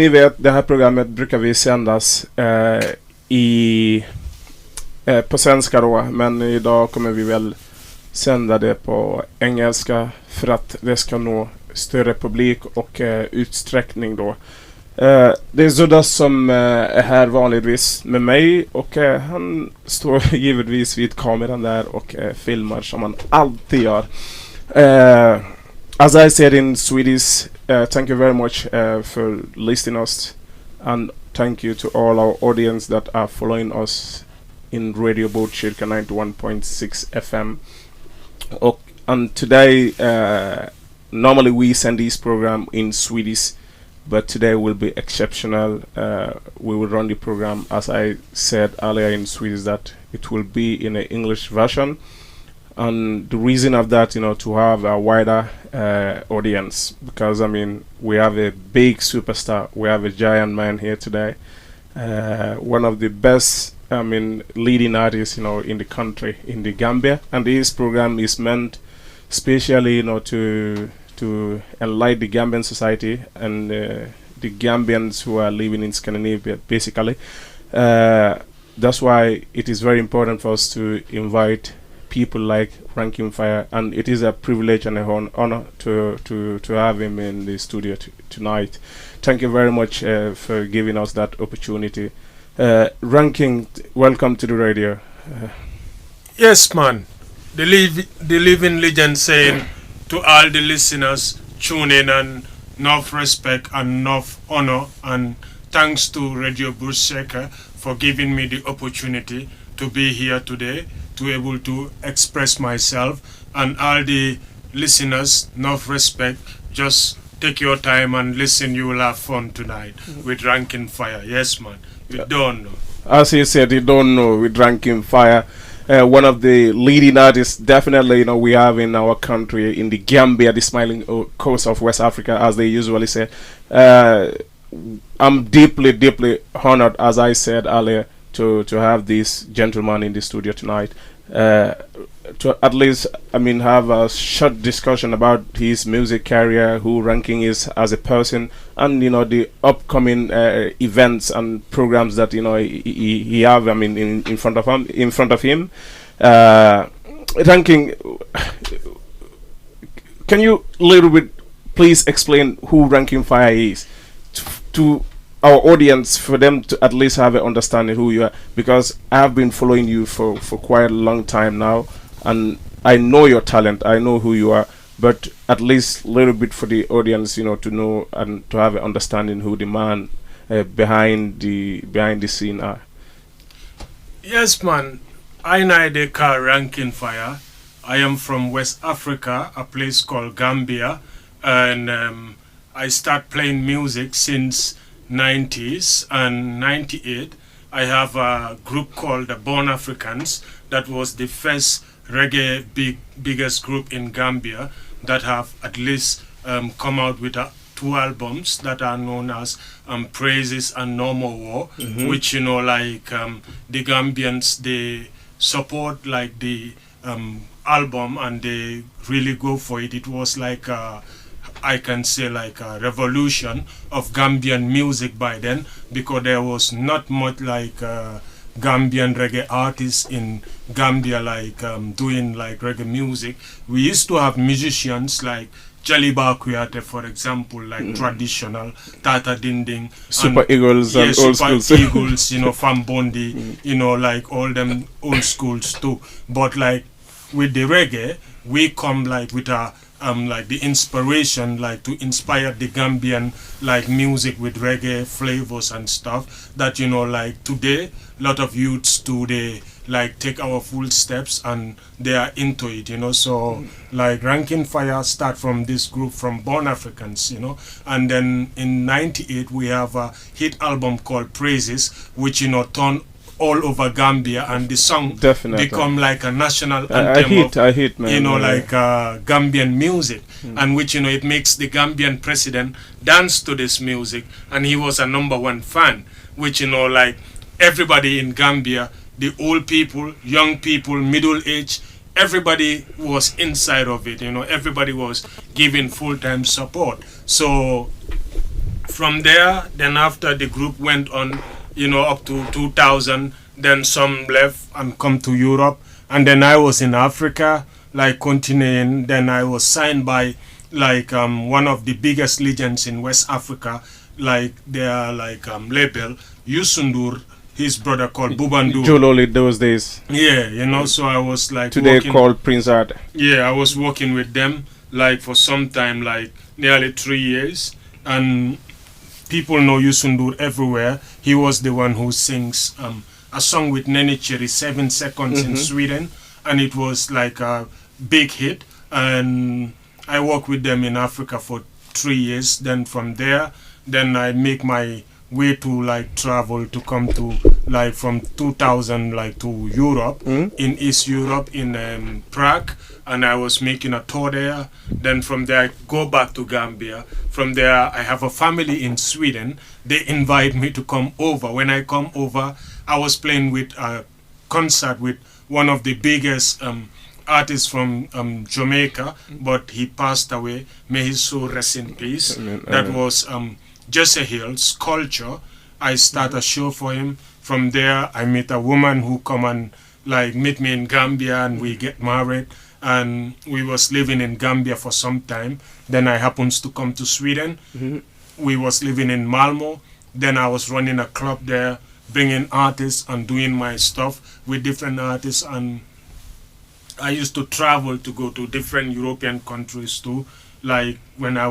Ni vet, det här programmet brukar vi sändas på svenska då, men idag kommer vi väl sända det på engelska för att det ska nå större publik och utsträckning då. Det är Zodas som är här vanligtvis med mig och han står givetvis vid kameran där och filmar som han alltid gör. As I said in Swedish, thank you very much for listening us, and thank you to all our audience that are following us in Radio Botkyrka 91.6 FM. And today, normally we send this program in Swedish, but today will be exceptional. We will run the program, as I said earlier in Swedish, that it will be in an English version. And the reason of that, to have a wider audience, because we have a big superstar, we have a giant man here today, one of the best, leading artists, in the country, in the Gambia, and this program is meant, especially, to enlighten the Gambian society and the Gambians who are living in Scandinavia, basically. That's why it is very important for us to invite people like Ranking Fire, and it is a privilege and an honor to have him in the studio tonight. Thank you very much for giving us that opportunity. Ranking, welcome to the radio. Yes, man. The living legend saying to all the listeners, tune in, and enough respect and enough honor, and thanks to Radio Botkyrka for giving me the opportunity to be here today, to be able to express myself, and all the listeners, enough respect. Just take your time and listen. You will have fun tonight with Ranking Fire. Yes, man. You don't know. As he said, you don't know with Ranking Fire. One of the leading artists, definitely, we have in our country, in the Gambia, the smiling coast of West Africa, as they usually say. I'm deeply, deeply honored, as I said earlier, to have this gentleman in the studio tonight. To at least, have a short discussion about his music career, who Ranking is as a person, and the upcoming events and programs that he have in front of him. Ranking, can you little bit please explain who Ranking Fire is to our audience, for them to at least have an understanding who you are, because I have been following you for quite a long time now, and I know your talent, I know who you are, but at least a little bit for the audience, to know and to have an understanding who the man behind the scene are. Yes, man. I the car Ranking Fire. I am from West Africa, a place called Gambia, and I start playing music since 90s, and 98 I have a group called the Born Africans that was the first reggae biggest group in Gambia that have at least come out with 2 albums that are known as Praises and No More War, which the Gambians, they support like the album, and they really go for it. It was like I can say like a revolution of Gambian music by then, because there was not much like Gambian reggae artists in Gambia doing like reggae music. We used to have musicians like Jaliba Kuyate, for example, like traditional Tata Dinding, Super Eagles and old Super schools. Eagles, Fam Bondi, like all them old schools too. But like with the reggae, we come like with a like the inspiration, like to inspire the Gambian like music with reggae flavors and stuff, that like today a lot of youths today like take our full steps and they are into it, so like Ranking Fire start from this group from Born Africans, and then in 98 we have a hit album called Praises, which turned all over Gambia, and the song Definitely become like a national anthem I hit, man. Gambian music, and which it makes the Gambian president dance to this music, and he was a #1 fan, which like everybody in Gambia, the old people, young people, middle age, everybody was inside of it, everybody was giving full-time support. So From there, then after the group went on, up to 2000, then some left and come to Europe, and then I was in Africa, like continuing. Then I was signed by like one of the biggest legends in West Africa, like their like label, Yusundur, his brother called Bubandu. Jololi those days. Yeah, so I was like Today working, called Prince Art. yeah, I was working with them like for some time, like nearly 3 years, and people know Yusundur everywhere. He was the one who sings a song with Nene Cherry, 7 Seconds in Sweden, and it was like a big hit. And I worked with them in Africa for 3 years. Then from there, then I make my way to like travel to come to like from 2000 like to Europe, in East Europe, in Prague, and I was making a tour there. Then from there I go back to Gambia. From there I have a family in Sweden. They invite me to come over. When I come over, I was playing with a concert with one of the biggest artists from Jamaica, but he passed away. May his soul rest in peace. That was Jesse Hill's Culture. I start a show for him. From there, I meet a woman who come and like meet me in Gambia, and we get married. And we was living in Gambia for some time. Then I happens to come to Sweden. We was living in Malmo. Then I was running a club there, bringing artists and doing my stuff with different artists. And I used to travel to go to different European countries too. Like when I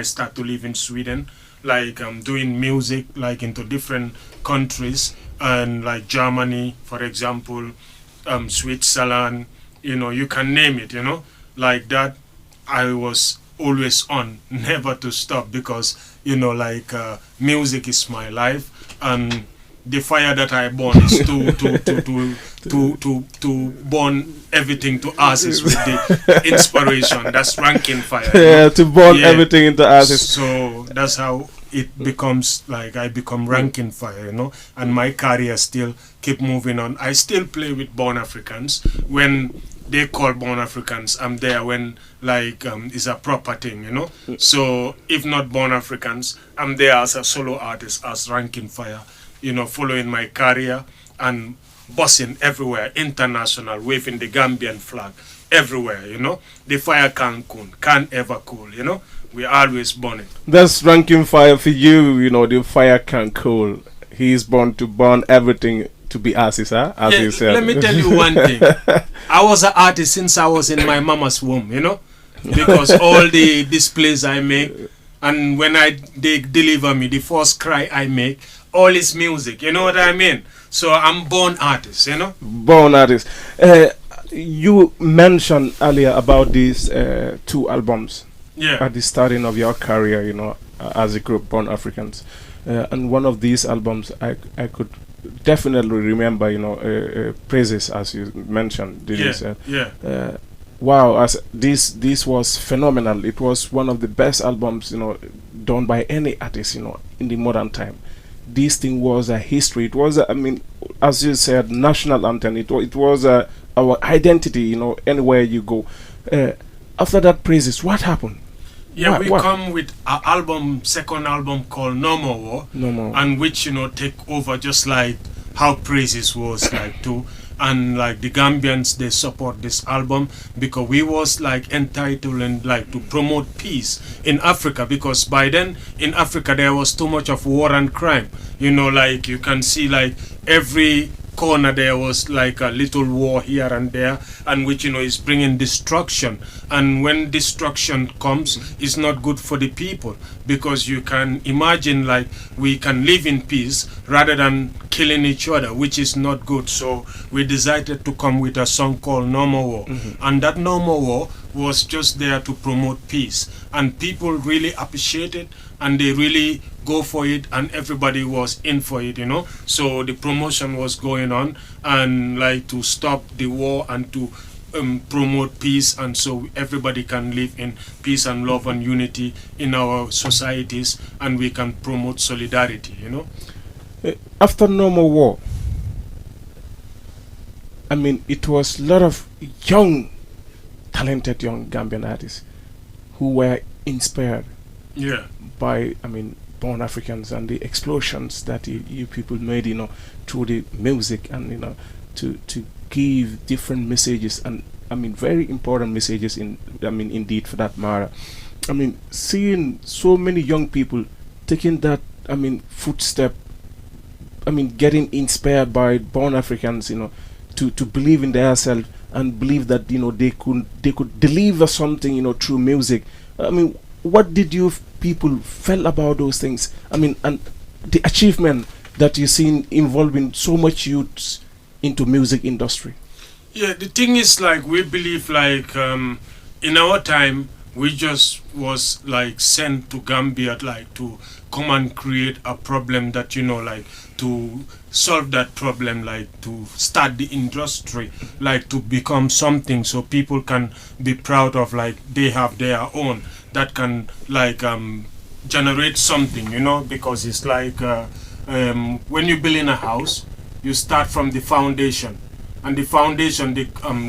start to live in Sweden, like doing music like into different countries, and like Germany, for example, Switzerland, you can name it, like that. I was always on, never to stop, because music is my life, and the fire that I burn is to burn everything to ashes with the inspiration. That's ranking fire. Yeah, to burn everything into ashes. So that's how it becomes like I become ranking fire, and my career still keep moving on. I still play with Born Africans. When they call Born Africans, I'm there when like it's a proper thing, So if not Born Africans, I'm there as a solo artist, as ranking fire, following my career and bossing everywhere, international, waving the Gambian flag everywhere, The fire can't ever cool, We're always burning. That's ranking fire for you, the fire can cool. He's born to burn everything to be ashes, huh? As you said. Let me tell you one thing. I was an artist since I was in my mama's womb, because all the displays I make, and when they deliver me, the first cry I make, all is music, you know what I mean? So I'm born artist, Born artist. You mentioned earlier about these 2 albums at the starting of your career, as a group, Born Africans. And one of these albums, I could definitely remember, Praises, as you mentioned. Wow, as this was phenomenal. It was one of the best albums, done by any artist, in the modern time. This thing was a history. It was, as you said, national anthem. It was our identity, anywhere you go. After that, Praises, what happened? Yeah, we come with an second album called No More War, and which take over, just like how Praises was like too. And like the Gambians, they support this album because we was like entitled and like to promote peace in Africa, because by then in Africa there was too much of war and crime. Like you can see like every corner there was like a little war here and there, and which is bringing destruction. And when destruction comes, it's not good for the people, because you can imagine like we can live in peace rather than killing each other, which is not good. So we decided to come with a song called No More War, and that No More War was just there to promote peace, and people really appreciate it, and they really go for it, and everybody was in for it, So the promotion was going on, and like to stop the war and to promote peace, and so everybody can live in peace and love and unity in our societies, and we can promote solidarity, After No More War, it was a lot of talented young Gambian artists who were inspired Yeah. by, I mean, born Africans, and the explosions that you people made, through the music, and to give different messages, and I mean very important messages, I mean, indeed, for that matter. I mean, seeing so many young people taking that, I mean, footstep, I mean, getting inspired by born Africans, to believe in themselves, and believe that they could deliver something, through music. I mean, what did you people felt about those things? I mean, and the achievement that you seen involving so much youths into music industry. Yeah, the thing is, like, we believe, like, in our time, we just was like sent to Gambia, like, to come and create a problem that, like, to solve that problem, like, to start the industry, like, to become something so people can be proud of, like, they have their own that can, like, generate something, because it's like, when you build in a house, you start from the foundation, and the foundation, the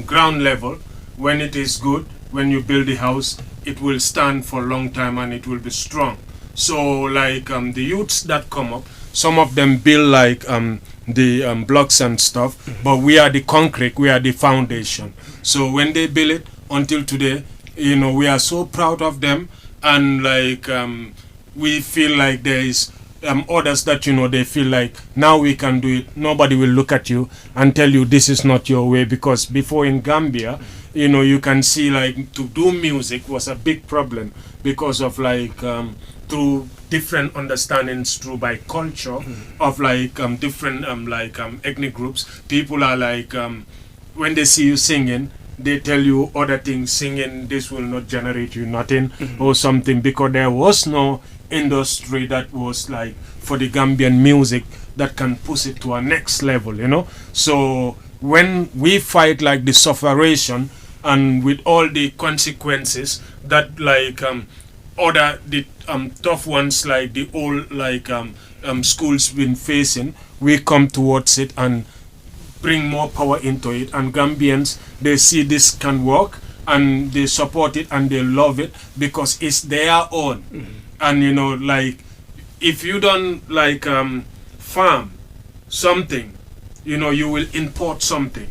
ground level, when it is good, when you build the house, it will stand for a long time and it will be strong. So, like, the youths that come up, some of them build, like, the blocks and stuff, but we are the concrete, we are the foundation. So when they build it until today, we are so proud of them, and, like, we feel like there is others that, they feel like now we can do it. Nobody will look at you and tell you this is not your way, because before in Gambia, you can see, like, to do music was a big problem because of, like, through different understandings, through by culture of, like, different ethnic groups. People are like, when they see you singing, they tell you other things. Singing, this will not generate you nothing or something, because there was no industry that was, like, for the Gambian music that can push it to a next level. So when we fight, like, the sufferation and with all the consequences that, like, other the tough ones, like the old, like, schools been facing, we come towards it and bring more power into it, and Gambians, they see this can work, and they support it and they love it because it's their own. And like, if you don't, like, farm something, you will import something,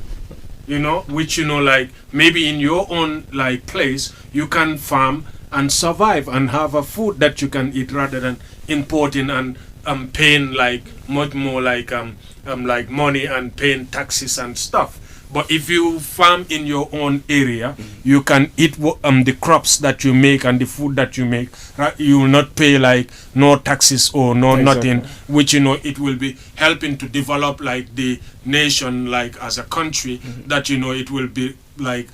which, like, maybe in your own, like, place you can farm and survive and have a food that you can eat, rather than importing and paying, like, much more, like, money and paying taxes and stuff. But if you farm in your own area, you can eat the crops that you make and the food that you make. Right? You will not pay, like, no taxes or no nothing, which, it will be helping to develop, like, the nation, like, as a country, that, it will be, like,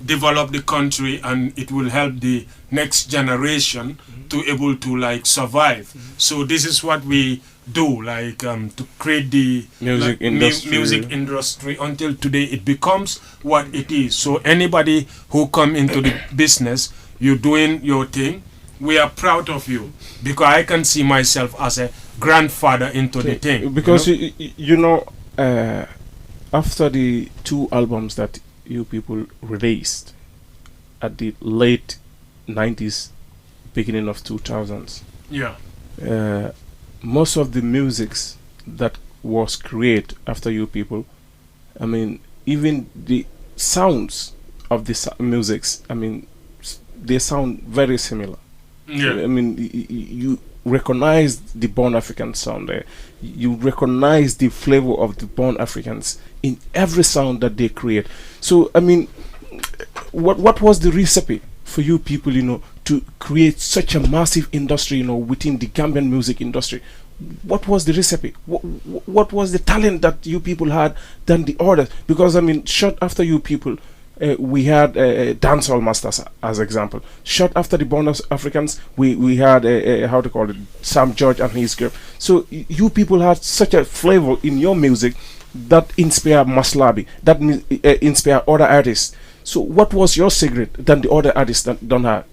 develop the country, and it will help the next generation to able to, like, survive. So this is what we do, like, to create the music industry until today it becomes what it is. So anybody who come into the business, you doing your thing, we are proud of you, because I can see myself as a grandfather into the thing. Because after the 2 albums that you people released at the late 90s, beginning of 2000s, most of the musics that was created after you people, I mean, even the sounds of the musics, I mean, they sound very similar. I mean, you recognize the born African sound there. You recognize the flavor of the born Africans in every sound that they create. So, I mean, what was the recipe for you people, to create such a massive industry, within the Gambian music industry? What was the recipe? What was the talent that you people had than the others? Because, I mean, short after you people, we had dancehall masters, as example. Short after the Born Africans, we had how to call it, Sam George and his group. So you people had such a flavor in your music that inspired Maslabi, that inspired other artists. So what was your secret than the other artists that don't have?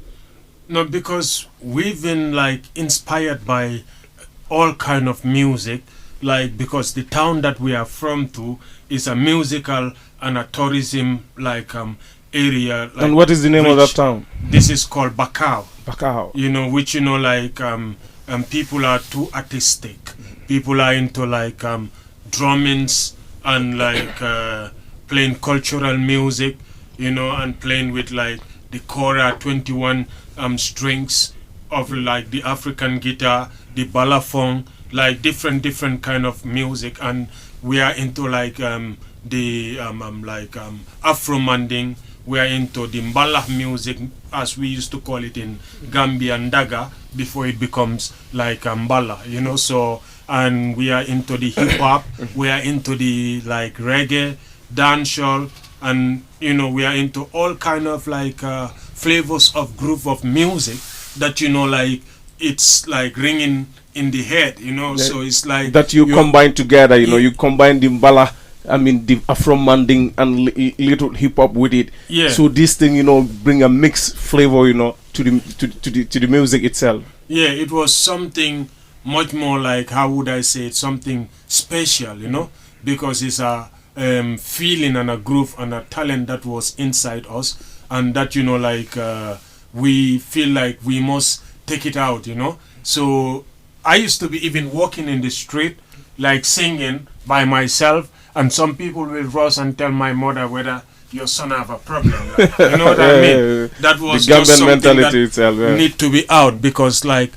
No, because we've been, like, inspired by all kind of music, like, because the town that we are from to is a musical and a tourism, like, area. Like, and what is the name of that town? This is called Bakau. Bakau. You know, which, you know, like people are too artistic. People are into like drummings and like playing cultural music, you know, and playing with like the Kora 21 strings of like the African guitar, the balafon, like different kind of music. And we are into like the Afro Manding. We are into the Mbala music, as we used to call it in Gambia and Daga, before it becomes like Mbala, you know. So, and we are into the hip hop, we are into the like reggae, dancehall, and you know, we are into all kind of like flavors of groove of music that, you know, like it's like ringing in the head, you know. Yeah, so it's like that you combine together, you know, you combine the Mbala, I mean the Afro Manding and little hip hop with it. Yeah. So this thing, you know, bring a mixed flavor, you know, to the music itself. Yeah, it was something much more like, how would I say it, something special, you know, because it's a feeling and a groove and a talent that was inside us, and that, you know, like we feel like we must take it out, you know. So I used to be even walking in the street like singing by myself, and some people will rush and tell my mother whether your son have a problem, like, you know what I mean. That was the just something mentality that itself, need to be out, because like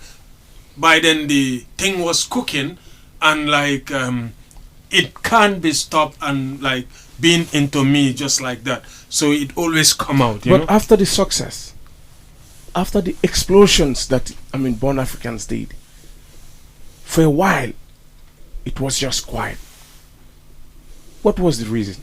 by then the thing was cooking, and like it can't be stopped, and like being into me just like that, so it always come out, you But know. after the success, after the explosions that, I mean, Born Africans did, for a while it was just quiet. What was the reason?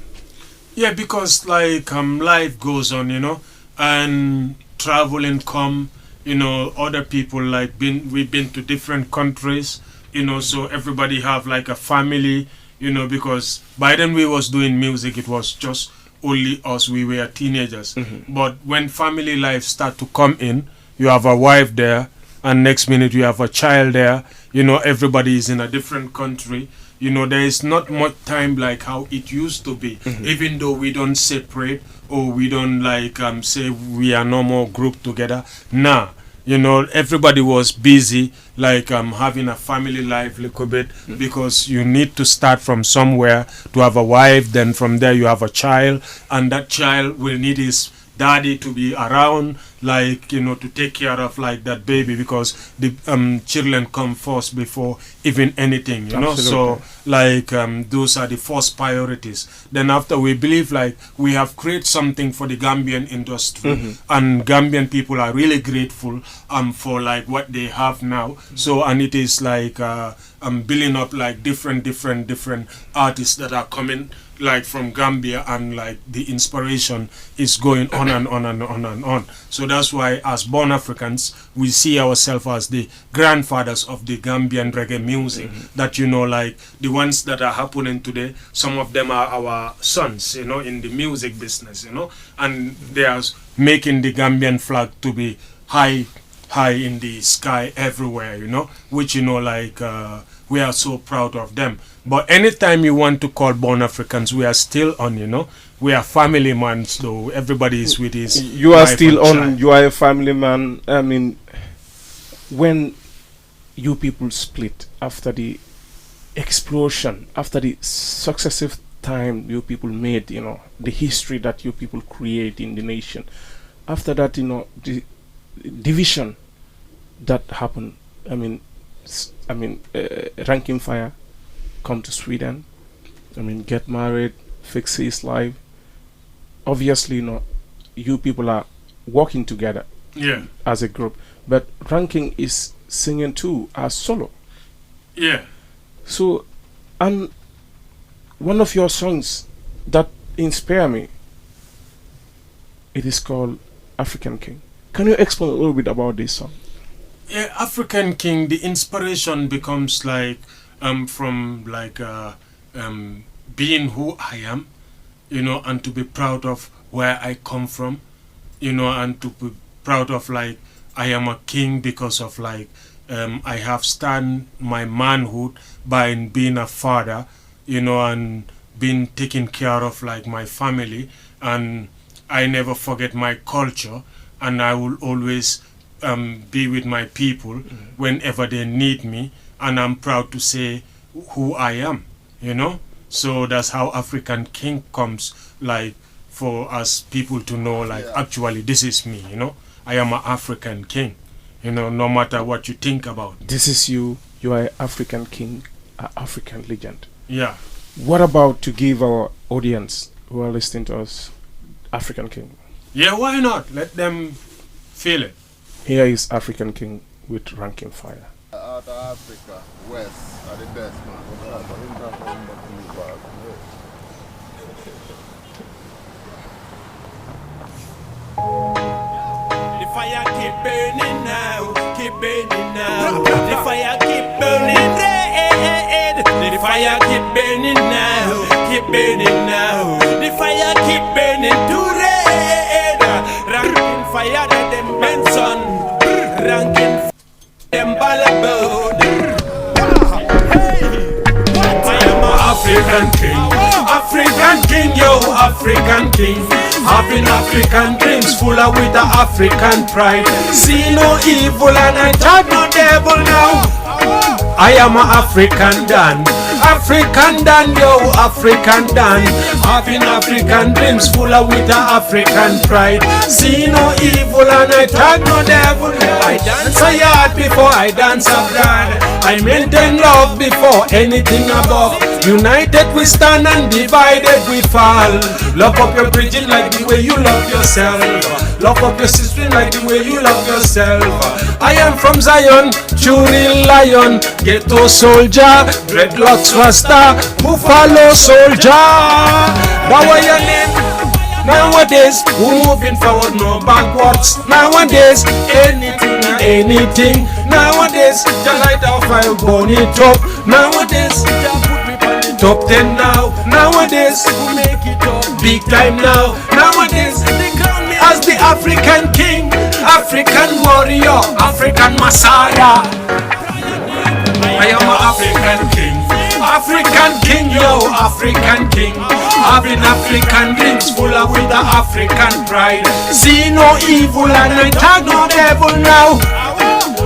Yeah, because like life goes on, you know, and traveling come, you know, other people like we've been to different countries, you know, so everybody have like a family, you know, because by then we was doing music, it was just only us, we were teenagers. But when family life start to come in, you have a wife there, and next minute you have a child there, you know, everybody is in a different country. You know, there is not much time like how it used to be. Even though we don't separate, or we don't like say we are no more grouped together. Nah, you know, everybody was busy like having a family life a little bit, because you need to start from somewhere to have a wife. Then from there you have a child, and that child will need his daddy to be around, like, you know, to take care of like that baby, because the children come first before even anything, you know. So like those are the first priorities. Then after, we believe like we have created something for the Gambian industry, and Gambian people are really grateful for like what they have now. So, and it is like building up like different artists that are coming like from Gambia, and like the inspiration is going on and on and on and on. So that's why as Born Africans, we see ourselves as the grandfathers of the Gambian reggae music, that, you know, like the ones that are happening today, some of them are our sons, you know, in the music business, you know, and they are making the Gambian flag to be high in the sky everywhere, you know, which, you know, like we are so proud of them. But anytime you want to call Born Africans, we are still on, you know. We are family man, so everybody is with his. You are still on, you are a family man. I mean, when you people split after the explosion, after the successive time you people made, you know, the history that you people create in the nation, after that, you know, the division that happened, I mean, Ranking Fire come to Sweden, I mean, get married, fix his life. Obviously, you know, you people are working together, yeah, as a group, but Ranking is singing too as solo. Yeah. So, and one of your songs that inspire me, it is called African King. Can you explain a little bit about this song? Yeah, African King, the inspiration becomes like from like being who I am, you know, and to be proud of where I come from, you know, and to be proud of like I am a king because of like I have stand my manhood by being a father, you know, and being taken care of like my family, and I never forget my culture, and I will always be with my people whenever they need me, and I'm proud to say who I am, you know. So that's how African King comes, like for us people to know, like actually this is me, you know. I am an African King, you know, no matter what you think about. This is you. You are an African King, an African legend. Yeah. What about to give our audience who are listening to us African King? Yeah, why not? Let them feel it. Here is African King with Ranking Fire. Out of Africa, West are the best, man. The fire keep burning now, keep burning now. The fire keep burning red. The fire keep burning now, keep burning now. The fire keep burning too red. Ranking fire that them Benson, ranking them ballabone. I am a African King, African King, yo, African King. Having African dreams full of with the African pride. See no evil and I talk no devil now. I am a African Dan, African Dan, yo, African Dan. Having African dreams full of with the African pride. See no evil and I talk no devil. I dance a yard before I dance abroad. I maintain love before anything above. United we stand and divided we fall. Love up your bridging like the way you love yourself. Love up your sister like the way you love yourself. I am from Zion, true real lion, ghetto soldier, dreadlocks rasta, buffalo soldier. That was your name. Nowadays, we moving forward, no backwards. Nowadays, anything and anything. Nowadays, just light our fire, burn it up. Nowadays, put me on the top 10 now. Nowadays, we make it up big time now. Nowadays, they crown me as the African King, African warrior, African Messiah. I am an African King, African King, yo, African King. Having African dreams full of with the African pride. See no evil and I tag no devil now.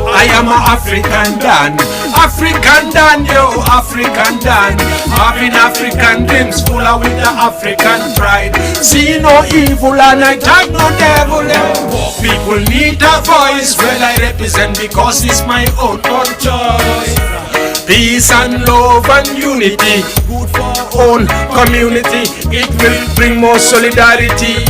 I am an African Dan, African Dan, yo, African Dan. Having African dreams full of with the African pride. See no evil and I tag no devil now. Poor people need a voice, well I represent because it's my own choice. Peace and love and unity, good for our own community. It will bring more solidarity.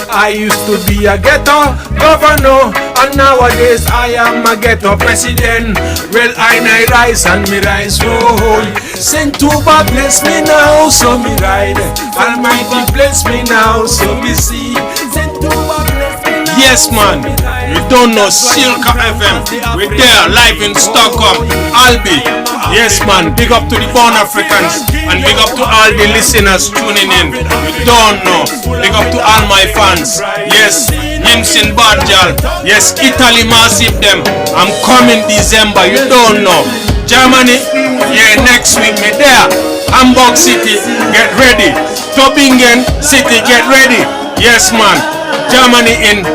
I used to be a ghetto governor, and nowadays I am a ghetto president. Well, I rise and me rise roll. Send Tuba bless me now, so me ride. Almighty bless me now, so me see. Send Tuba bless me now. Yes, man. You don't know Silka FM. We're there live in Stockholm, Albi. Yes, man. Big up to the Born Africans and big up to all the listeners tuning in. You don't know. Big up to all my fans. Yes, Nimsin Badjal. Yes, Italy massive them. I'm coming December. You don't know. Germany, yeah, next week me there. Hamburg City, get ready. Tübingen City, get ready. Yes, man. Germany in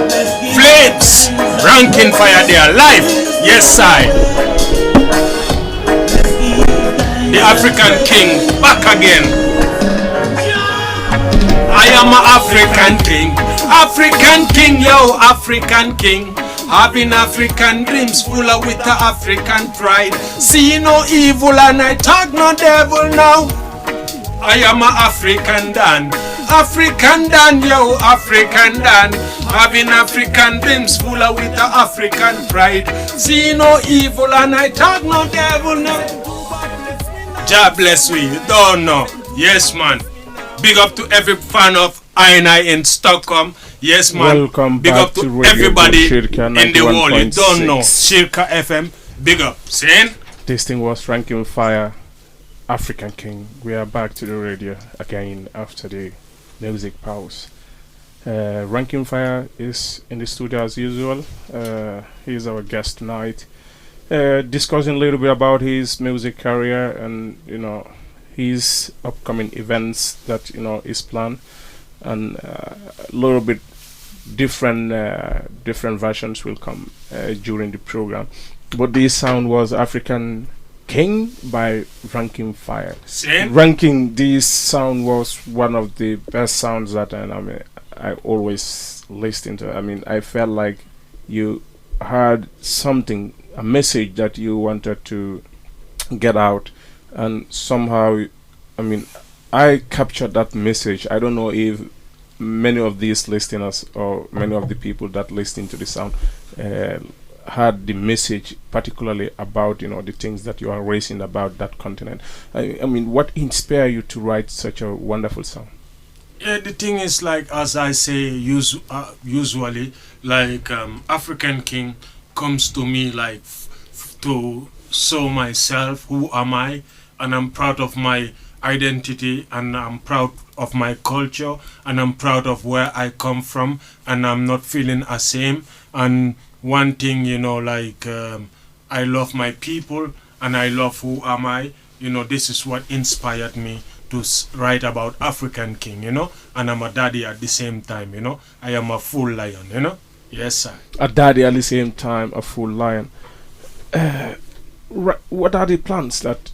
flames. Ranking Fire there live. Yes, I. The African King back again. I am an African King, African King, yo, African King. Having African dreams full of with the African pride. See no evil and I talk no devil now. I am an African Dan, African Dan, yo, African Dan. Having African dreams full of with the African pride. See no evil and I talk no devil now. God bless we, you don't know. Yes, man. Big up to every fan of INI in Stockholm. Yes, man. Welcome big back up to Radio everybody Shirka in the world. You don't know. 91.6. Shirka FM. Big up. Saying? This thing was Ranking Fire, African King. We are back to the radio again after the music pause. Ranking Fire is in the studio as usual. He's our guest tonight. Discussing a little bit about his music career and his upcoming events that is planned. and a little bit different versions will come during the program. But this sound was African King by Ranking Fire. Same. Ranking, this sound was one of the best sounds that I always listen to. I mean, I felt like you had something, a message that you wanted to get out, and somehow, I mean, I captured that message. I don't know if many of these listeners or many of the people that listen to the sound had the message, particularly about the things that you are raising about that continent. I mean, what inspired you to write such a wonderful song? Yeah, the thing is, like, as I say, usually, like, African King comes to me like to show myself who am I, and I'm proud of my identity, and I'm proud of my culture, and I'm proud of where I come from, and I'm not feeling ashamed. And one thing, like, I love my people, and I love who am I. This is what inspired me to write about African King, and I'm a daddy at the same time, I am a full lion, Yes, sir. A daddy at the same time, a full lion. What are the plans that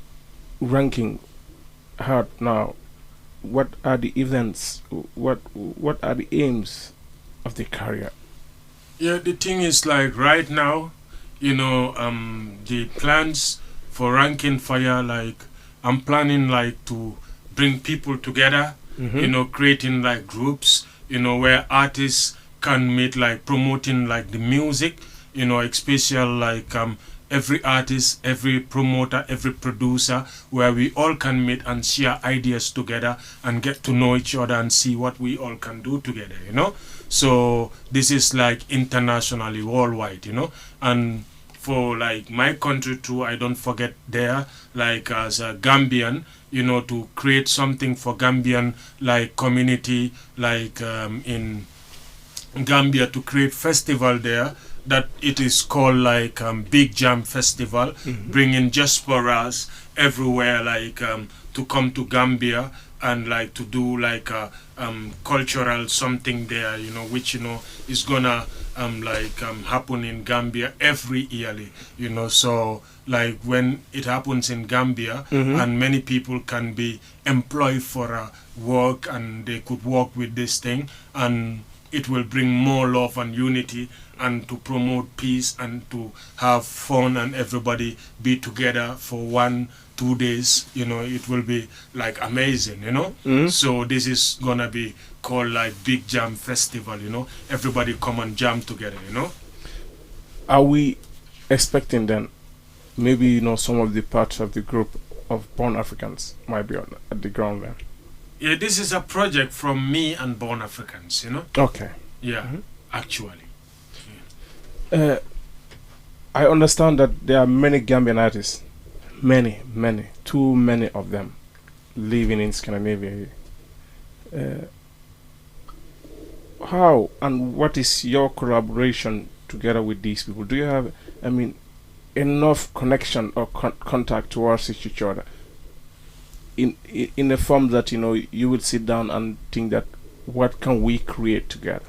Ranking had now? What are the events? What are the aims of the career? Yeah, the thing is, like, right now, the plans for Ranking Fire, like, I'm planning, like, to bring people together, creating, like, groups, where artists can meet, like, promoting, like, the music, especially, like, every artist, every promoter, every producer, where we all can meet and share ideas together and get to know each other and see what we all can do together, So this is like internationally, worldwide, and for like my country too, I don't forget there, like as a Gambian, to create something for Gambian, like community, like in Gambia, to create festival there, that it is called like Big Jam Festival, bringing diasporas everywhere, like to come to Gambia and like to do like a cultural something there, which is gonna happen in Gambia every yearly, so like when it happens in Gambia and many people can be employed for work, and they could work with this thing, and it will bring more love and unity, and to promote peace, and to have fun, and everybody be together for 1-2 days. It will be like amazing. So this is gonna be called like Big Jam Festival. Everybody come and jam together. Are we expecting then maybe some of the parts of the group of Born Africans might be at the ground then? Yeah, this is a project from me and Born Africans. Okay. Yeah, actually. I understand that there are many Gambian artists, many, too many of them, living in Scandinavia. How and what is your collaboration together with these people? Do you have, enough connection or contact towards each other in a form that you would sit down and think that what can we create together?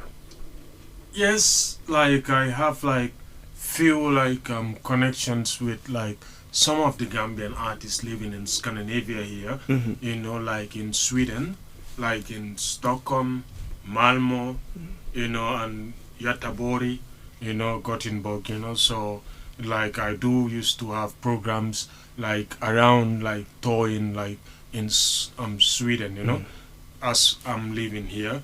Yes, like I have like few like connections with like some of the Gambian artists living in Scandinavia here, like in Sweden, like in Stockholm, Malmo, and Göteborg, Gothenburg, so like I do used to have programs like around like touring like in Sweden, as I'm living here,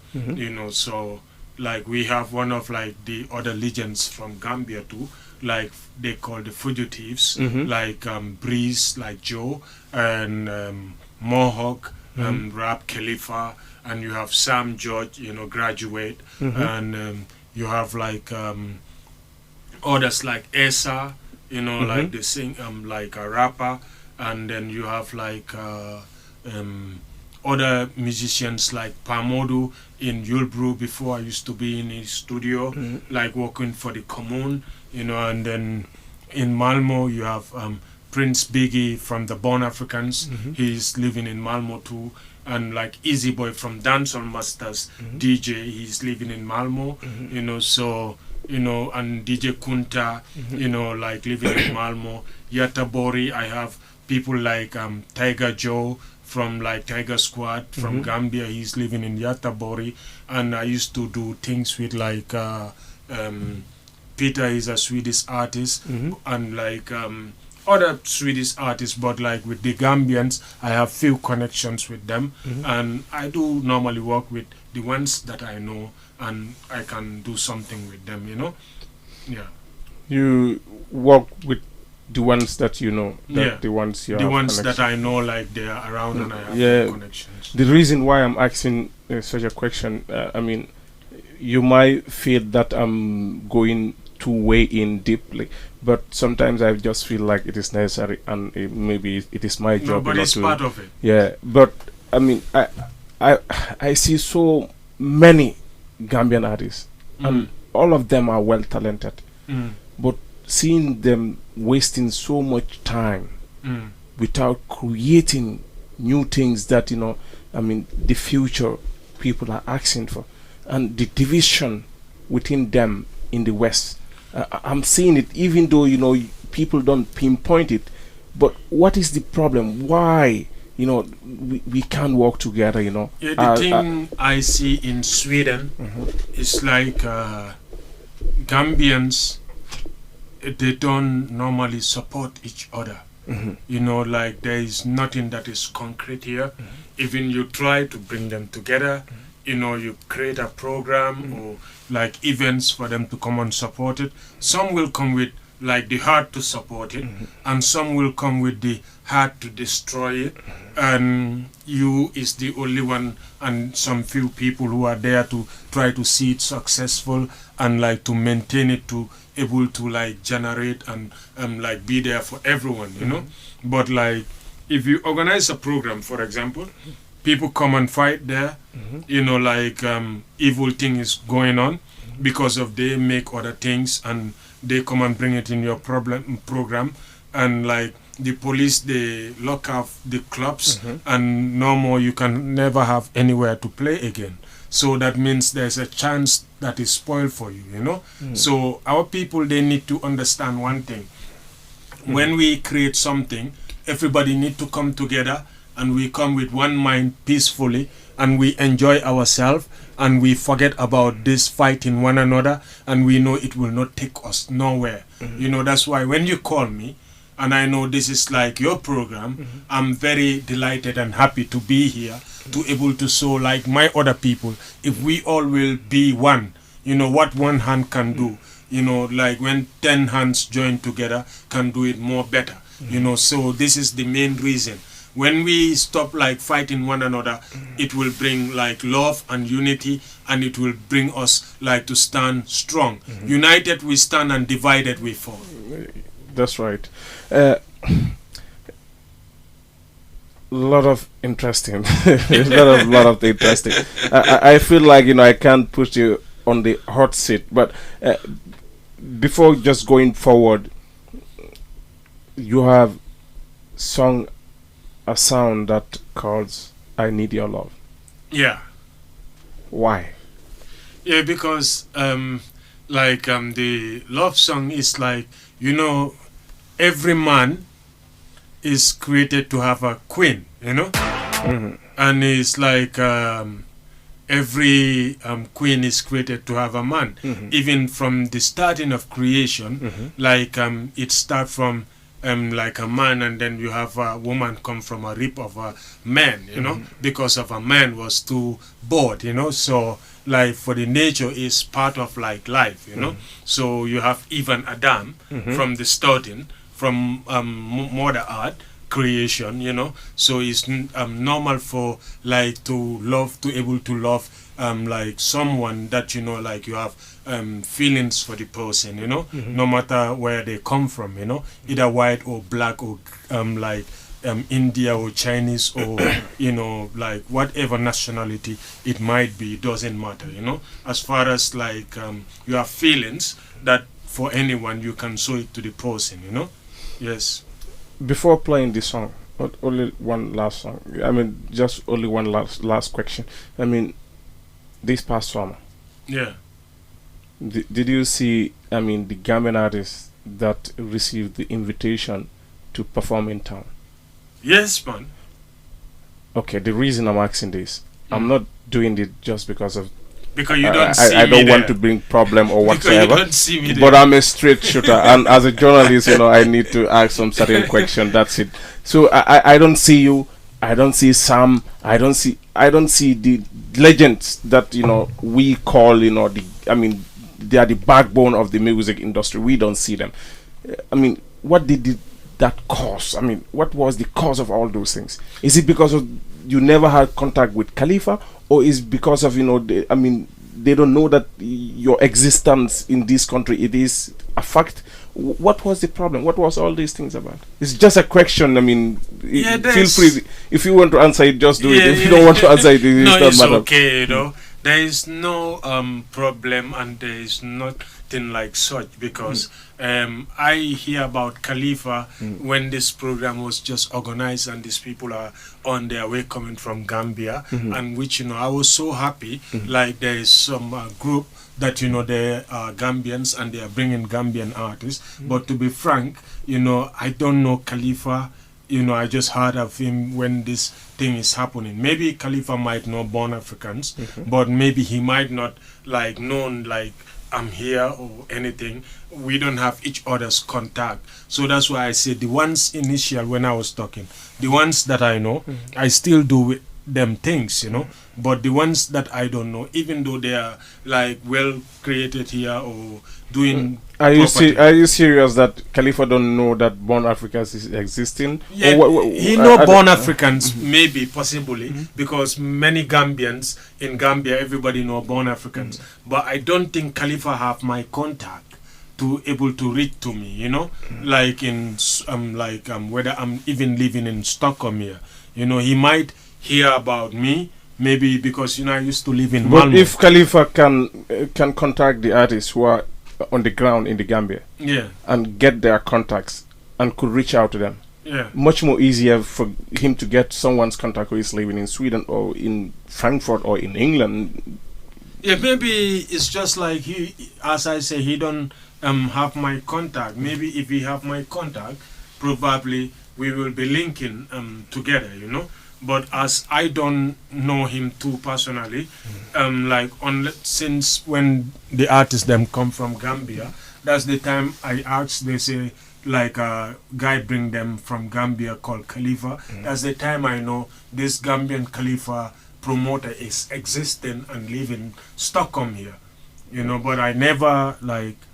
so like we have one of like the other legends from Gambia too, like they call the Fugitives, like Breeze, like Joe, and Mohawk, Rap Khalifa, and you have Sam George, Graduate, and you have like others like Esa, like they sing like a rapper, and then you have like other musicians like Pamodu in Yulbru. Before I used to be in his studio, like working for the Commune, and then in Malmo you have Prince Biggie from the Born Africans. He's living in Malmo too. And like Easy Boy from Dancehall Masters, DJ, he's living in Malmo. You know, so and DJ Kunta, like living in Malmo. Yatta Bori, I have people like Tiger Joe from like Tiger Squad from Gambia. He's living in Yatta Bori. And I used to do things with like Peter is a Swedish artist, and like other Swedish artists, but like with the Gambians, I have few connections with them, and I do normally work with the ones that I know, and I can do something with them, Yeah. You work with the ones that you know, Yeah. the ones you The have ones connection. that I know, like they are around, and I have Yeah. connections. The reason why I'm asking such a question, I mean, you might feel that I'm going too way in deeply, but sometimes I just feel like it is necessary, and maybe it is my No, job. but it's part of it. Yeah, but I mean, I see so many Gambian artists, and all of them are well talented, but seeing them wasting so much time without creating new things that I mean, the future people are asking for, and the division within them in the West. I'm seeing it, even though people don't pinpoint it. But what is the problem? Why we can't work together? Yeah, the thing I see in Sweden is like Gambians, they don't normally support each other. Like there is nothing that is concrete here. Even you try to bring them together, you create a program or like events for them to come and support it. Some will come with like the heart to support it, and some will come with the heart to destroy it. And you is the only one, and some few people who are there to try to see it successful and like to maintain it, to able to like generate and like be there for everyone, But like if you organize a program, for example, people come and fight there, like evil thing is going on because of they make other things and they come and bring it in your program, and like the police, they lock off the clubs and no more, you can never have anywhere to play again. So that means there's a chance that is spoiled for you, So our people, they need to understand one thing. When we create something, everybody need to come together, and we come with one mind peacefully, and we enjoy ourselves, and we forget about this fighting one another, and we know it will not take us nowhere. That's why when you call me, and I know this is like your program, I'm very delighted and happy to be here, to able to show like my other people, if we all will be one, what one hand can do, like when 10 hands join together can do it more better, so this is the main reason. When we stop like fighting one another, it will bring like love and unity, and it will bring us like to stand strong. United we stand, and divided we fall. That's right. Lot of interesting. lot of interesting. I feel like I can't put you on the hot seat, but before just going forward, you have sung a sound that calls "I Need Your Love." Yeah. Why? Yeah, because the love song is like, every man is created to have a queen, and it's like every queen is created to have a man. Even from the starting of creation, like it starts from like a man, and then you have a woman come from a rib of a man, because of a man was too bored, so like for the nature is part of like life, so you have even Adam from the starting, from Mother Earth creation, so it's normal for like to able to love like someone that like you have feelings for the person, no matter where they come from, either white or black or like India or Chinese or like whatever nationality it might be, it doesn't matter, as far as like you have feelings that for anyone you can show it to the person, yes. before playing this song, only one last song. I mean, just only one last question. I mean, this past summer, Yeah. did you see? I mean, the Gambian artists that received the invitation to perform in town. Yes, man. Okay, the reason I'm asking this, I'm not doing it just because of Because you don't see I me don't want there. to bring problem or Because you whatsoever. don't see me there. But I'm a straight shooter, and as a journalist, I need to ask some certain question. That's it. So I don't see you. I don't see Sam. I don't see the legends that we call I mean, they are the backbone of the music industry. We don't see them. I mean, what did that cause? I mean, what was the cause of all those things? Is it because of you never had contact with Khalifa, or is because of they don't know that your existence in this country, it is a fact? What was the problem? What was all these things about? It's just a question. I mean, feel free if you want to answer it, just do it. If you don't want to answer it, no, it's it's not matter. okay. There is no problem, and there is nothing like such, because I hear about Khalifa when this program was just organized, and these people are on their way coming from Gambia, and which I was so happy. Like there is some group that they are Gambians and they are bringing Gambian artists. But to be frank, I don't know Khalifa. I just heard of him when this thing is happening. Maybe Khalifa might know Born Africans, but maybe he might not known I'm here or anything. We don't have each other's contact. So that's why I said the ones initial when I was talking, the ones that I know, I still do with them things, but the ones that I don't know, even though they are well created here or doing Are you serious that Khalifa don't know that Born Africans is existing? Yeah, he know Born Africans, maybe, possibly, because many Gambians in Gambia, everybody know Born Africans. But I don't think Khalifa have my contact to able to reach to me, like in whether I'm even living in Stockholm here. He might hear about me, maybe because I used to live in Malmo. But if Khalifa can contact the artists who are on the ground in the Gambia, and get their contacts and could reach out to them, much more easier for him to get someone's contact who is living in Sweden or in Frankfurt or in England. Yeah, maybe it's just like he, as I say, he don't have my contact. Maybe if he have my contact, probably we will be linking together, But as I don't know him too personally, since when the artists them come from Gambia, that's the time I asked. They say a guy bring them from Gambia called Khalifa. That's the time I know this Gambian Khalifa promoter is existing and live in Stockholm here, But I never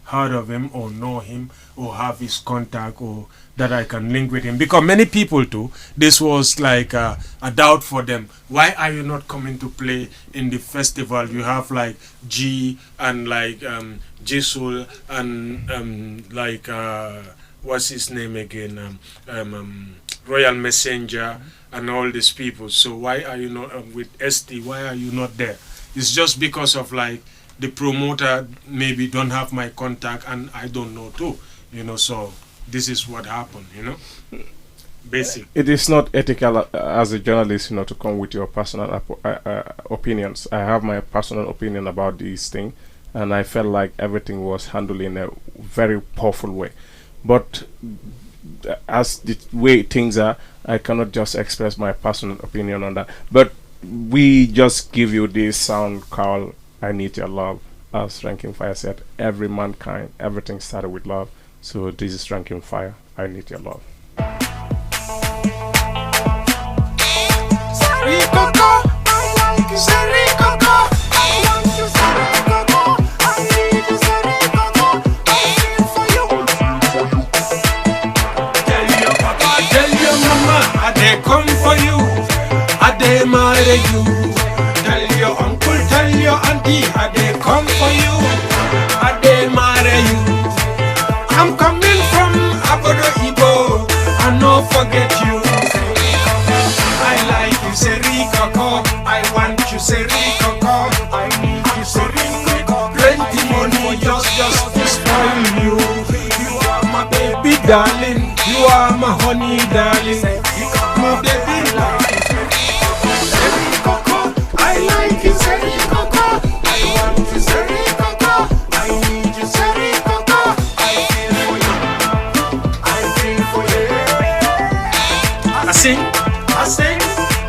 heard of him or know him or have his contact or that I can link with him, because many people too, this was a doubt for them. Why are you not coming to play in the festival? You have G and Jisul and what's his name again, Royal Messenger and all these people. So why are you not with ST? Why are you not there? It's just because of the promoter maybe don't have my contact and I don't know too, so this is what happened, Basic. It is not ethical as a journalist, to come with your personal opinions. I have my personal opinion about this thing, and I felt like everything was handled in a very powerful way. But as the way things are, I cannot just express my personal opinion on that. But we just give you this sound called I Need Your Love. As Ranking Fire said, every mankind, everything started with love. So this is Ranking Fire, I Need Your Love. Tell your mama, I dey come for you, I dey marry you. Tell your uncle, tell your auntie, I dey come for you, I dey marry you. I'm coming from Abodo Ibo, I no forget you. I like you, Seri Coco, I want you, Seri Coco, I need you, Seri Coco. Plenty money just to spoil you. You are my baby darling, you are my honey darling. My baby, Seri Coco, I like you, Seri Coco. I want you, Seri Coco. I need you, Seri Coco. I feel for you. I feel for you. I sing,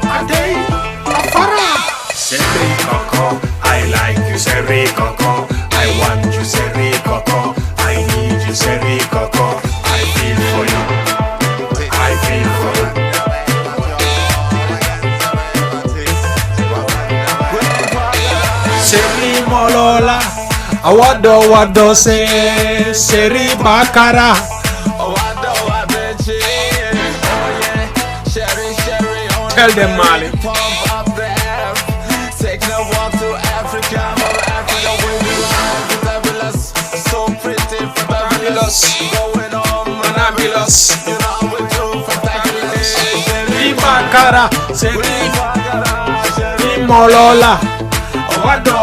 a day, a para. Seri Coco, I like you, Seri Coco. I want you, Seri Coco. I need you, Seri Coco. I feel for you. I feel for you. Seri Molola, wado se Seri Bakara. Tell them, Mali. Taking a walk to Africa, so pretty, fabulous, going on, fabulous. You know how we do, fabulous. Seri Bakara, Seri Molola,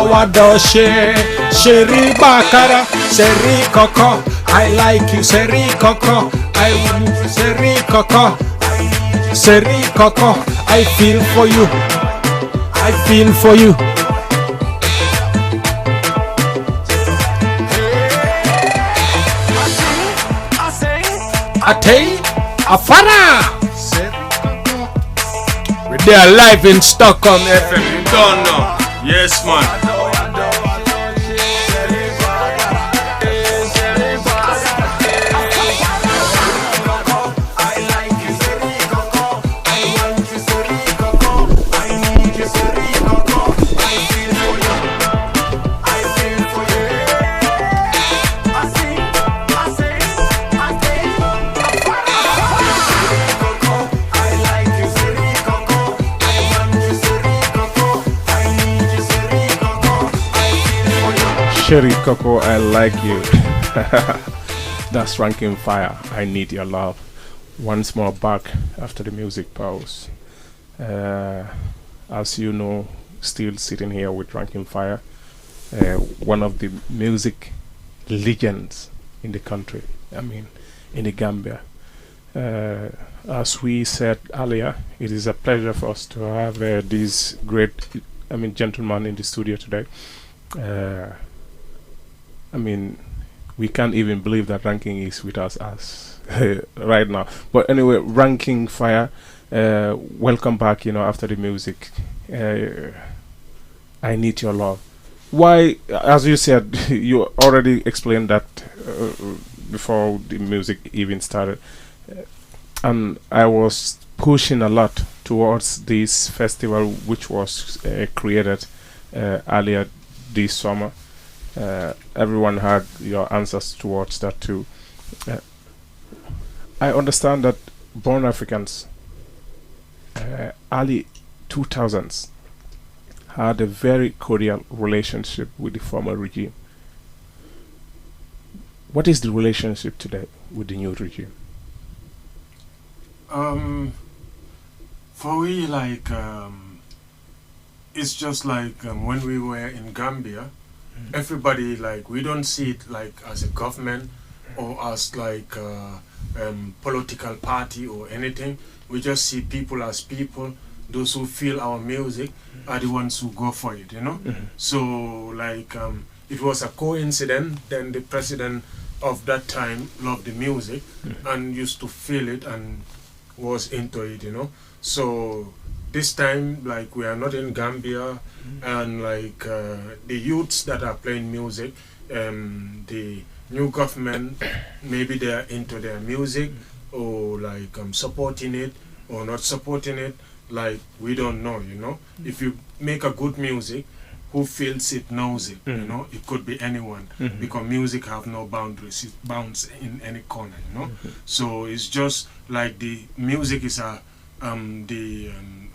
wado Seri Bakara, Seri Coco. I like you, Seri Coco. I want you, Seri Coco. Seri Coco, I feel for you. I feel for you. Atei, Afara. They are live in Stockholm FM. You don't know. Yes, man. Seri Coco, I like you. That's Ranking Fire. I need your love. Once more back after the music pause. As you know, still sitting here with Ranking Fire, one of the music legends in the country. I mean, in the Gambia. As we said earlier, it is a pleasure for us to have this great, gentleman in the studio today. We can't even believe that Ranking is with us right now. But anyway, Ranking Fire, welcome back, after the music. I need your love. Why, as you said, you already explained that before the music even started. And I was pushing a lot towards this festival, which was created earlier this summer. Everyone had your answers towards that too. I understand that Born Africans, early 2000s, had a very cordial relationship with the former regime. What is the relationship today with the new regime? For we, it's just like when we were in Gambia, everybody, we don't see it as a government or as political party or anything. We just see people as people. Those who feel our music are the ones who go for it, So it was a coincidence. Then the president of that time loved the music and used to feel it and was into it, So this time, we are not in Gambia, and the youths that are playing music, the new government, maybe they are into their music or supporting it or not supporting it. We don't know, If you make a good music, who feels it knows it, It could be anyone, because music have no boundaries. It bounces in any corner, So it's just the music is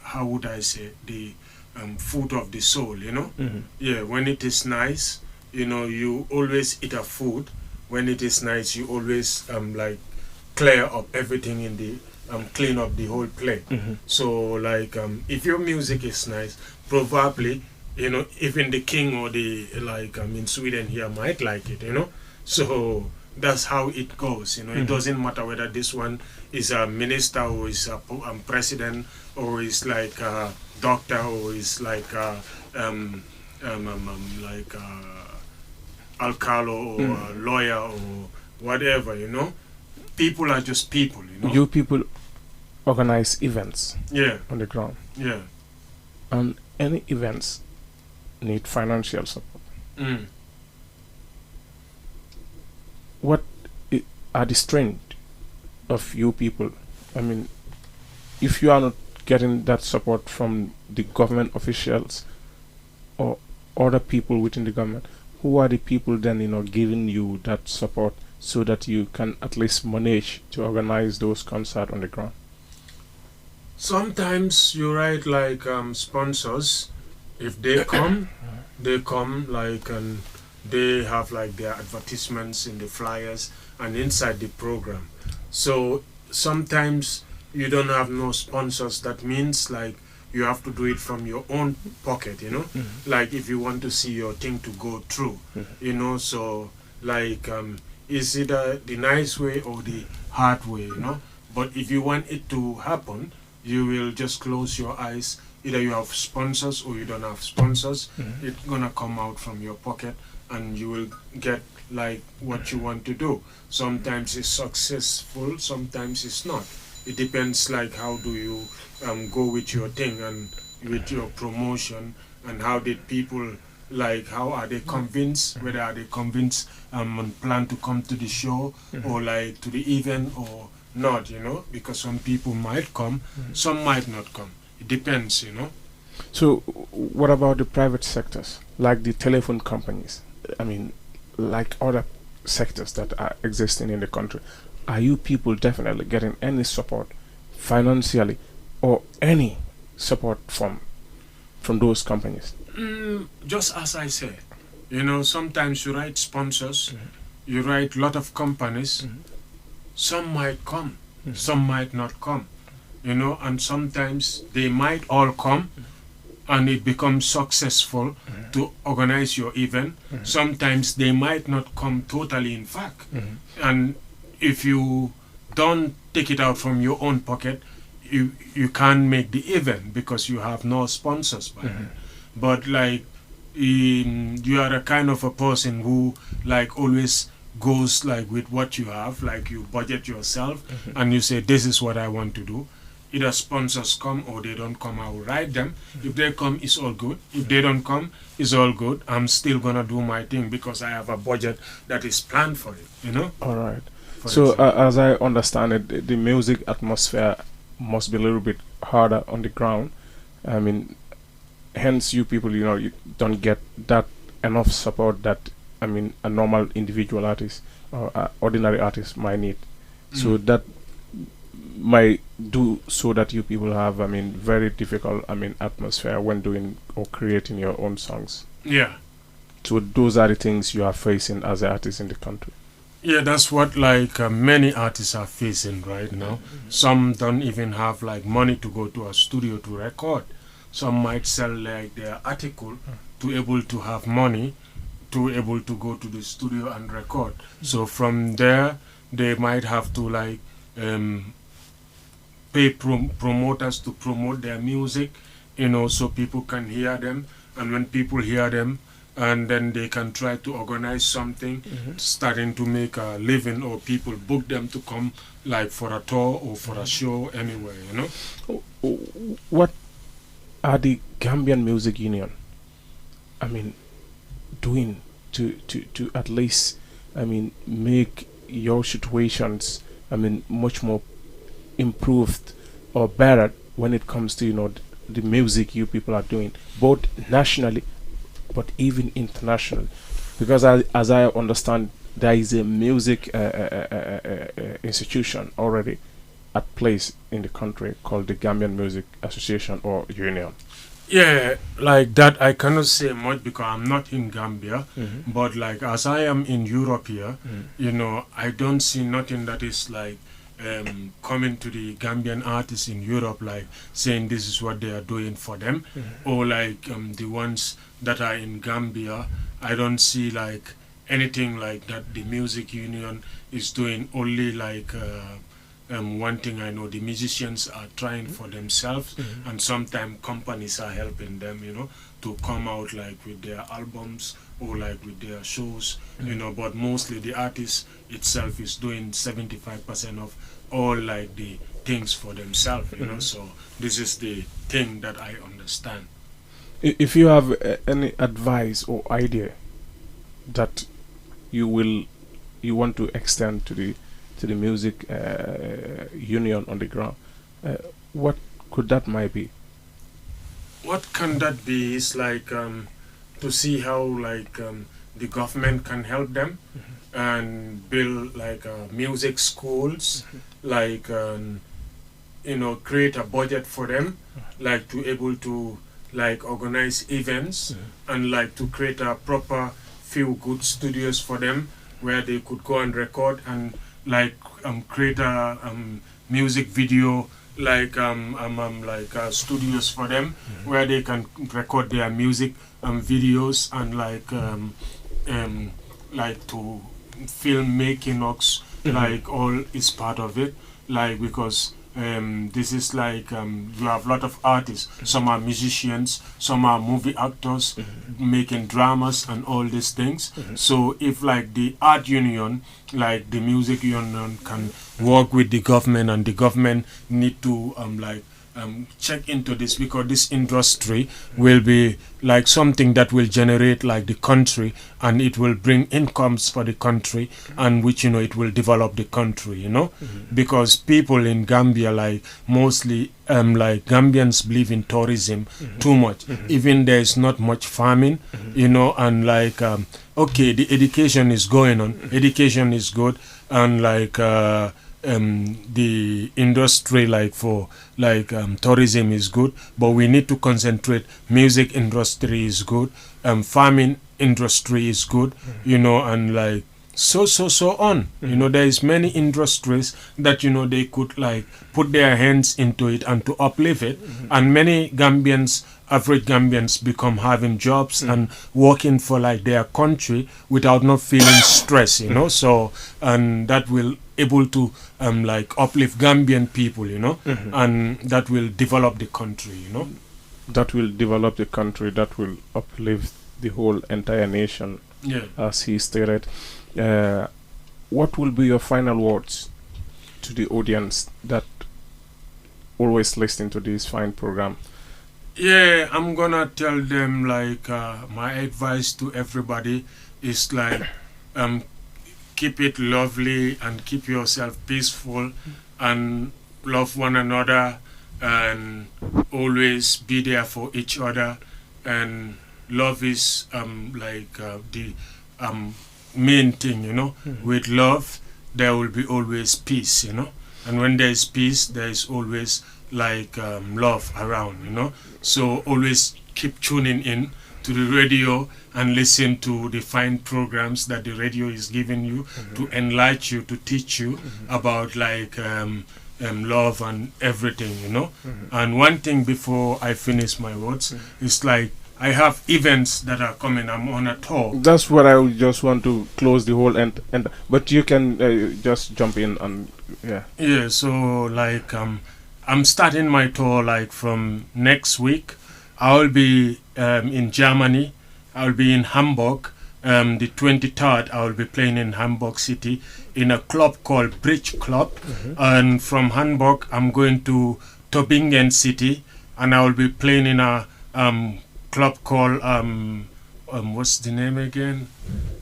how would I say, the food of the soul, Yeah, when it is nice, you always eat a food. When it is nice, you always clear up everything in the clean up the whole plate. So if your music is nice, probably even the king or the in Sweden here might like it, So that's how it goes. You know, it doesn't matter whether this one is a minister or is a president or is like a doctor or is like a, like a alcalo or a lawyer or whatever. You know, people are just people. You know, You people organize events yeah, on the ground, yeah. and any events need financial support. Mm. What are the strength of you people? I mean, if you are not getting that support from the government officials or other people within the government, who are the people then, giving you that support so that you can at least manage to organize those concerts on the ground? Sometimes you write like sponsors. If they come, they come like and they have like their advertisements in the flyers and inside the program. So sometimes you don't have no sponsors. That means like you have to do it from your own pocket, you know. Like if you want to see your thing to go through, you know. So like is either the nice way or the hard way, you know. But if you want it to happen, you will just close your eyes. Either you have sponsors or you don't have sponsors. It's gonna come out from your pocket and you will get like what you want to do. Sometimes it's successful, sometimes it's not. It depends like how do you go with your thing and with your promotion, and how did people like, how are they convinced, whether are they convinced and plan to come to the show or like to the event or not, you know, because some people might come, some might not come. It depends, you know. So, what about the private sectors, like the telephone companies? I mean, like other sectors that are existing in the country. Are you people definitely getting any support financially or any support from those companies? Just as I say, you know, sometimes you write sponsors, you write lot of companies. Some might come, some might not come, you know, and sometimes they might all come and it becomes successful to organize your event. Sometimes they might not come totally, in fact. And if you don't take it out from your own pocket, you can't make the event because you have no sponsors by then. But like you are a kind of a person who like always goes like with what you have, like you budget yourself and you say, this is what I want to do. Either sponsors come or they don't come, I will write them. If they come, it's all good. If they don't come, it's all good. I'm still gonna do my thing because I have a budget that is planned for it, you know. All right. For So, example. as I understand it, the music atmosphere must be a little bit harder on the ground. I mean, hence you people, you don't get that enough support that, I mean, a normal individual artist or ordinary artist might need. So that might do so that you people have, I mean, very difficult, I mean, atmosphere when doing or creating your own songs. Yeah. So those are the things you are facing as an artist in the country. Yeah, that's what like many artists are facing right now. Some don't even have like money to go to a studio to record. Some might sell like their article to able to have money to able to go to the studio and record. So from there they might have to like pay promoters to promote their music, you know, so people can hear them. And when people hear them, and then they can try to organize something, starting to make a living, or people book them to come like for a tour or for a show anywhere, you know. What are the Gambian Music Union, I mean, doing to at least, I mean, make your situations, I mean, much more improved or better when it comes to, the music you people are doing, both nationally but even internationally? Because as I understand, there is a music institution already at place in the country called the Gambian Music Association or Union. Yeah, like that I cannot say much because I'm not in Gambia, but like as I am in Europe here, you know, I don't see nothing that is like coming to the Gambian artists in Europe, like saying this is what they are doing for them, or like the ones that are in Gambia, I don't see like anything like that the music union is doing. Only like one thing I know, the musicians are trying for themselves, and sometimes companies are helping them, to come out like with their albums or like with their shows, but mostly the artist itself is doing 75% of all like the things for themselves, so this is the thing that I understand. If you have any advice or idea that you want to extend to the music union on the ground, what could that might be? What can that be is like to see how like the government can help them and build like music schools, like create a budget for them, like to able to like organize events and like to create a proper feel good studios for them where they could go and record and like create a music video like studios for them where they can record their music videos and like to film making like all is part of it, like because this is like you have a lot of artists. Some are musicians, some are movie actors, making dramas and all these things. So if like the art union, like the music union, can work with the government, and the government need to check into this, because this industry will be like something that will generate like the country, and it will bring incomes for the country, and which it will develop the country, because people in Gambia like mostly like Gambians believe in tourism too much. Even there's not much farming, and like okay, the education is going on, education is good, and like the industry like for like tourism is good, but we need to concentrate. Music industry is good, farming industry is good, and like so on. There is many industries that they could like put their hands into it and to uplift it, and many Gambians, average Gambians, become having jobs and working for like their country without not feeling stress, so, and that will able to like uplift Gambian people, and that will develop the country, That will develop the country, that will uplift the whole entire nation, as he stated. What will be your final words to the audience that always listen to this fine program? Yeah, I'm gonna tell them like my advice to everybody is like keep it lovely and keep yourself peaceful and love one another and always be there for each other, and love is like the main thing, with love there will be always peace, and when there is peace there is always like love around, so always keep tuning in to the radio and listen to the fine programs that the radio is giving you to enlighten you, to teach you about like love and everything, And one thing before I finish my words is like I have events that are coming. I'm on a tour. That's what I would just want to close the whole end, but you can just jump in and yeah. So like I'm starting my tour like from next week. I'll be in Germany. I'll be in Hamburg. The 23rd, I will be playing in Hamburg City in a club called Bridge Club. And from Hamburg, I'm going to Tübingen City, and I will be playing in a club called what's the name again?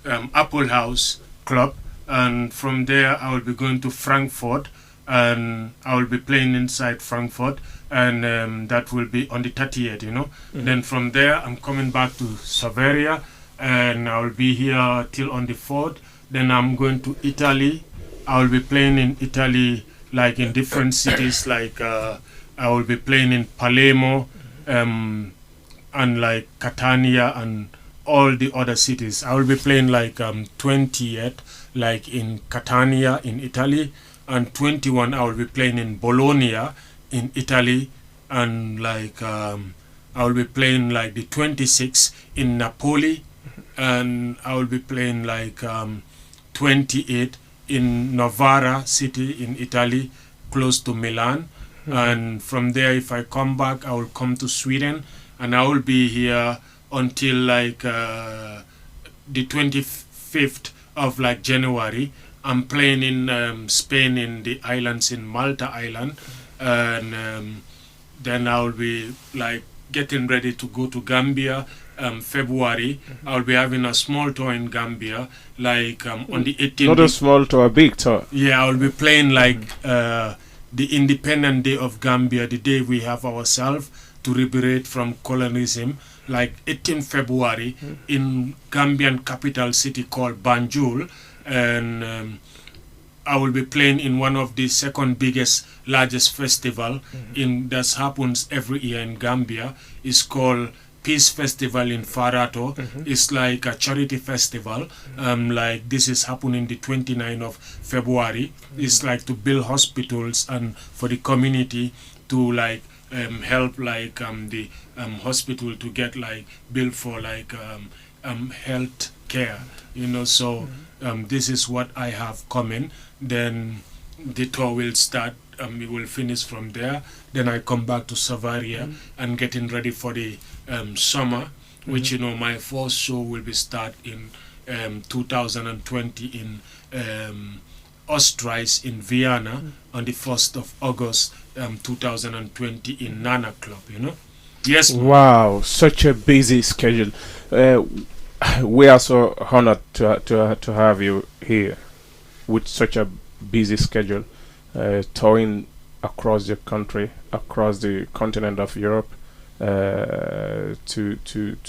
Apple House Club. And from there, I will be going to Frankfurt, and I will be playing inside Frankfurt, and that will be on the 30th, Then from there, I'm coming back to Severia, and I will be here till on the 4th. Then I'm going to Italy. I will be playing in Italy, like in different cities, like I will be playing in Palermo, and like Catania and all the other cities. I will be playing like 20th, like in Catania in Italy, and 21 I will be playing in Bologna in Italy, and like I will be playing like the 26th in Napoli, and I will be playing like 28 in Novara city in Italy, close to Milan. And from there, if I come back, I will come to Sweden, and I will be here until like the 25th of like January. I'm playing in Spain, in the islands, in Malta Island, and then I'll be like getting ready to go to Gambia. February, I'll be having a small tour in Gambia, like on the 18th. Not a small tour, a big tour. Yeah, I'll be playing like the Independent Day of Gambia, the day we have ourselves to liberate from colonialism, like 18 February in Gambian capital city called Banjul, and I will be playing in one of the second biggest, largest festival in that happens every year in Gambia. It's called Peace Festival in Farato. It's like a charity festival. Like this is happening the 29th of February. It's like to build hospitals and for the community to like help like the hospital to get like built for like health care. You know, so this is what I have coming. Then the tour will start. We will finish from there. Then I come back to Savaria and getting ready for the summer, which, you know, my first show will be start in 2020 in Ostreich in Vienna on the 1st of August 2020 in Nana Club, you know. Yes. Wow, such a busy schedule. We are so honored to have you here with such a busy schedule, touring across the country, across the continent of Europe, to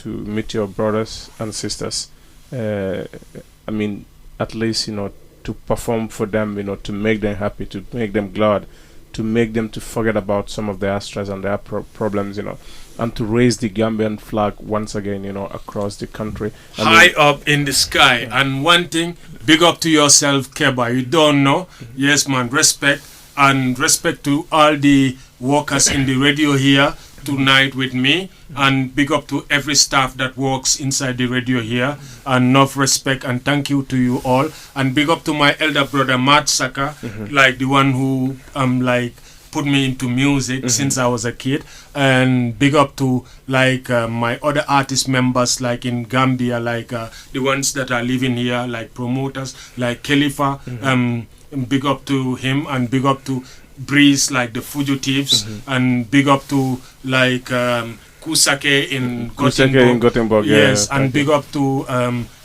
meet your brothers and sisters. I mean, at least, you know, to perform for them, you know, to make them happy, to make them glad, to make them to forget about some of their stress and their problems, you know, and to raise the Gambian flag once again, you know, across the country. High up in the sky. And one thing, big up to yourself, Keba. You don't know. Yes, man, respect. And respect to all the workers in the radio here tonight with me, and big up to every staff that works inside the radio here, and enough respect and thank you to you all, and big up to my elder brother Matt Saka, like the one who like put me into music since I was a kid, and big up to like my other artist members like in Gambia, like the ones that are living here, like promoters like Khalifa, big up to him, and big up to Breeze, like the Fugitives, and big up to like Kusake in Gothenburg. Yes, and big up to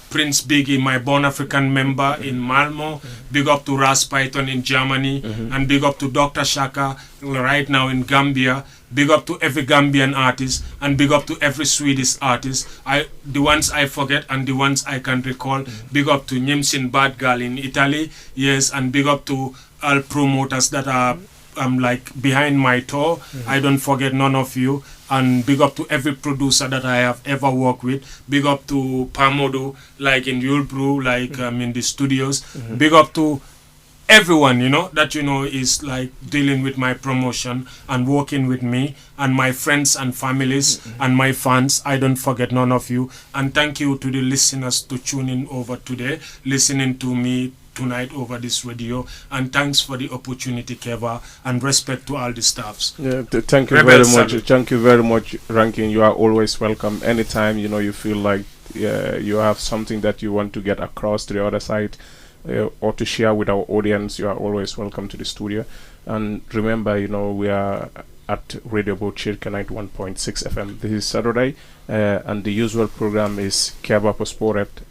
Prince Biggie, my Born African member in Malmo. Big up to Ras Python in Germany, and big up to Dr. Shaka right now in Gambia. Big up to every Gambian artist, and big up to every Swedish artist. The ones I forget and the ones I can recall. Big up to Nimsin Badgal in Italy, yes, and big up to all promoters that are like behind my tour. I don't forget none of you. And big up to every producer that I have ever worked with. Big up to Pamodo, like in Yulbru, like in the studios. Big up to everyone, you know, that, you know, is like dealing with my promotion and working with me, and my friends and families and my fans. I don't forget none of you. And thank you to the listeners to tune in over today, listening to me tonight over this radio, and thanks for the opportunity, Keva, and respect to all the staffs. Yeah, thank you very much. Thank you very much, Ranking. You are always welcome anytime, you know, you feel like you have something that you want to get across to the other side, or to share with our audience. You are always welcome to the studio. And remember, you know, we are at Radio Botkyrka 91.6 FM. This is Saturday, and the usual program is Keba på spåret.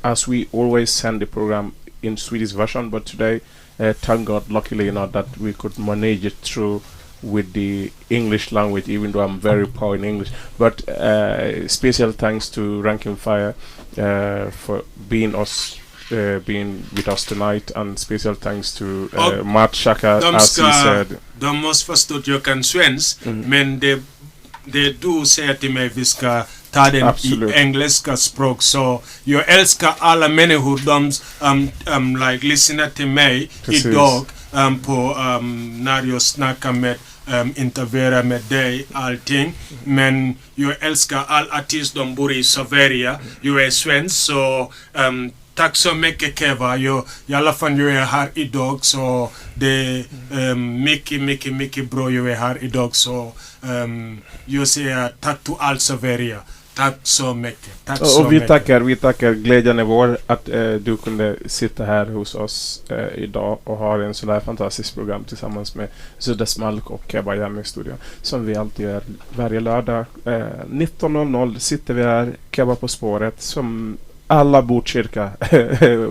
As we always send the program in Swedish version, but today, thank God, luckily, you know, that we could manage it through with the English language, even though I'm very poor in English. But special thanks to Ranking Fire for being with us tonight, and special thanks to Matt Shaka, as he said. De måste förstå att jag kan svensk, men det du säger till mig, vi ska ta den i engelska språk. Så jag älskar alla människor like lyssnar till mig idag på när jag snackar med intervera med dig allting. Men jag älskar all artist de bor i Sverige. Jag är svensk så tack så mycket Keva. I alla fall jag är här idag så det är mycket bra jag är här idag så jag säger tack till all Sverige. Tack så mycket. Tack så Och vi mycket. tackar. Glädjen är vår att du kunde sitta här hos oss idag och ha en sån här fantastisk program tillsammans med Zudas Malk och Keba Jam i studion. Som vi alltid gör varje lördag. 19.00 sitter vi här, Keba på spåret, som alla Botkyrka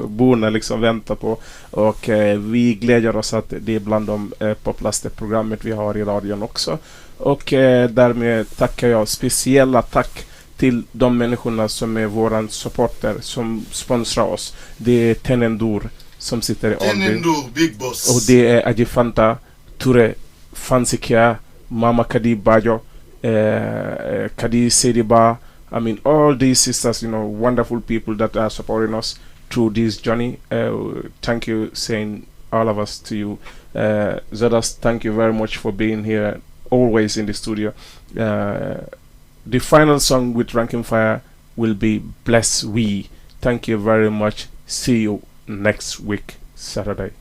borna liksom väntar på. Och vi glädjer oss att det är bland de populäraste programmet vi har i radion också. Och därmed tackar jag speciella tack till de människorna som är våran supporter, som sponsrar oss. Det är Tenendur som sitter i Alby. Tenendur, Big Boss. Och det är Ajifanta, Ture, Fansikia, Mama Kadi Bajo, Kadi Sediba. I mean, all these sisters, you know, wonderful people that are supporting us through this journey. Thank you, saying all of us to you. Zodas, thank you very much for being here, always in the studio. The final song with Ranking Fire will be Bless We. Thank you very much. See you next week, Saturday.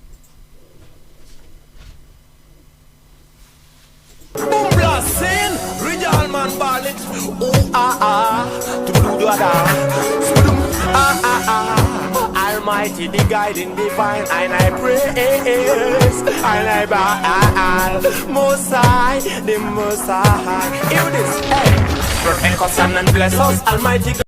Blasting, Rijal man ballet. Ooh ah ah, do da. Ah ah ah. Almighty, the guiding divine, and I praise, and I bow. Most High, the Most High. Hear this, hey. Protect us and bless us, Almighty.